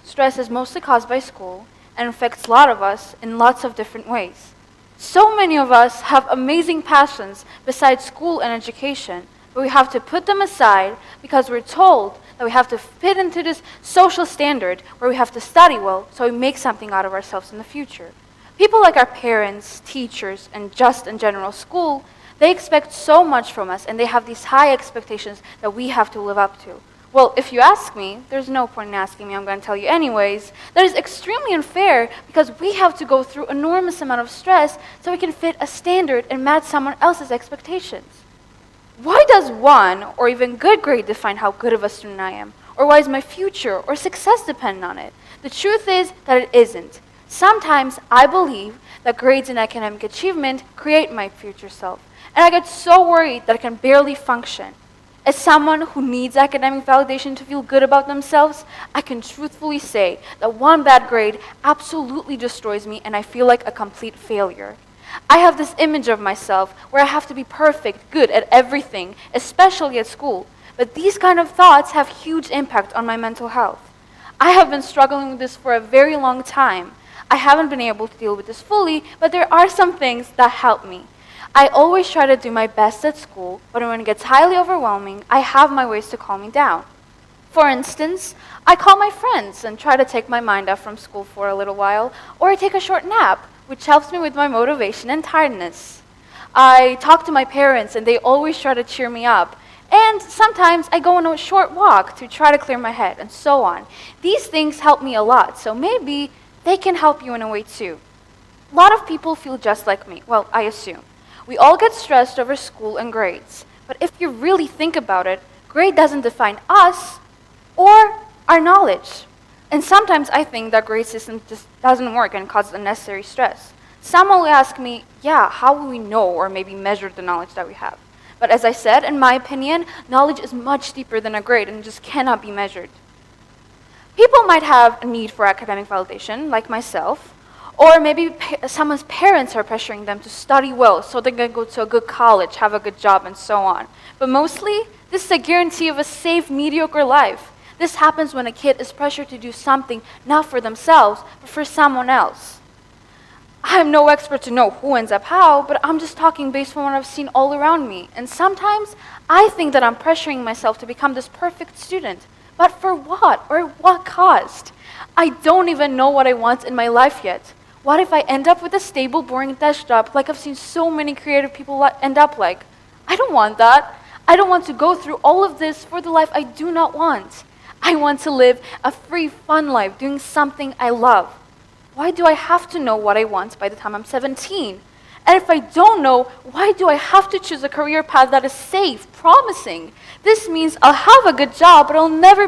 stress is mostly caused by school and affects a lot of us in lots of different ways. So many of us have amazing passions besides school and education, but we have to put them aside because we're told that we have to fit into this social standard where we have to study well so we make something out of ourselves in the future. People like our parents, teachers, and just in general school, they expect so much from us and they have these high expectations that we have to live up to. Well, if you ask me, there's no point in asking me, I'm going to tell you anyways, that is extremely unfair because we have to go through enormous amount of stress so we can fit a standard and match someone else's expectations. Why does one or even good grade define how good of a student I am? Or why is my future or success depend on it? The truth is that it isn't. Sometimes I believe that grades and academic achievement create my future self. And I get so worried that I can barely function. As someone who needs academic validation to feel good about themselves, I can truthfully say that one bad grade absolutely destroys me and I feel like a complete failure. I have this image of myself where I have to be perfect, good at everything, especially at school. But these kind of thoughts have huge impact on my mental health. I have been struggling with this for a very long time. I haven't been able to deal with this fully, but there are some things that help me. I always try to do my best at school, but when it gets highly overwhelming, I have my ways to calm me down. For instance, I call my friends and try to take my mind off from school for a little while, or I take a short nap, which helps me with my motivation and tiredness. I talk to my parents and they always try to cheer me up. And sometimes I go on a short walk to try to clear my head and so on. These things help me a lot, so maybe they can help you in a way too. A lot of people feel just like me, well, I assume. We all get stressed over school and grades. But if you really think about it, grade doesn't define us or our knowledge. And sometimes I think that grade system just doesn't work and causes unnecessary stress. Some will ask me, yeah, how will we know or maybe measure the knowledge that we have? But as I said, in my opinion, knowledge is much deeper than a grade and just cannot be measured. People might have a need for academic validation, like myself, or maybe someone's parents are pressuring them to study well so they can go to a good college, have a good job, and so on. But mostly, this is a guarantee of a safe, mediocre life. This happens when a kid is pressured to do something not for themselves, but for someone else. I'm no expert to know who ends up how, but I'm just talking based on what I've seen all around me. And sometimes, I think that I'm pressuring myself to become this perfect student. But for what? Or what cost? I don't even know what I want in my life yet. What if I end up with a stable, boring desk job like I've seen so many creative people end up like? I don't want that. I don't want to go through all of this for the life I do not want. I want to live a free, fun life doing something I love. Why do I have to know what I want by the time I'm 17? And if I don't know, why do I have to choose a career path that is safe, promising? This means I'll have a good job, but I'll never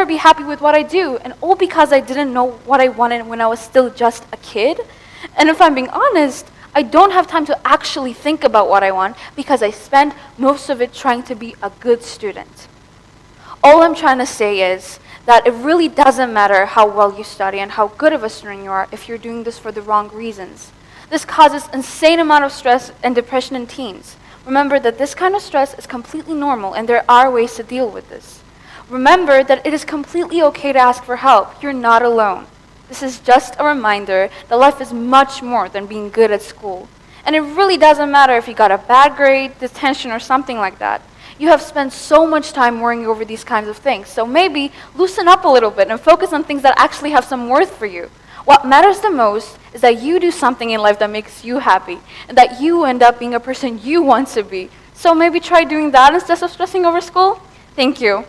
be happy with what I do, and all because I didn't know what I wanted when I was still just a kid. And if I'm being honest, I don't have time to actually think about what I want because I spend most of it trying to be a good student. All I'm trying to say is that it really doesn't matter how well you study and how good of a student you are if you're doing this for the wrong reasons. This causes insane amount of stress and depression in teens. Remember that this kind of stress is completely normal and there are ways to deal with this. Remember that it is completely okay to ask for help. You're not alone. This is just a reminder that life is much more than being good at school. And it really doesn't matter if you got a bad grade, detention, or something like that. You have spent so much time worrying over these kinds of things. So maybe loosen up a little bit and focus on things that actually have some worth for you. What matters the most is that you do something in life that makes you happy and that you end up being a person you want to be. So maybe try doing that instead of stressing over school. Thank you.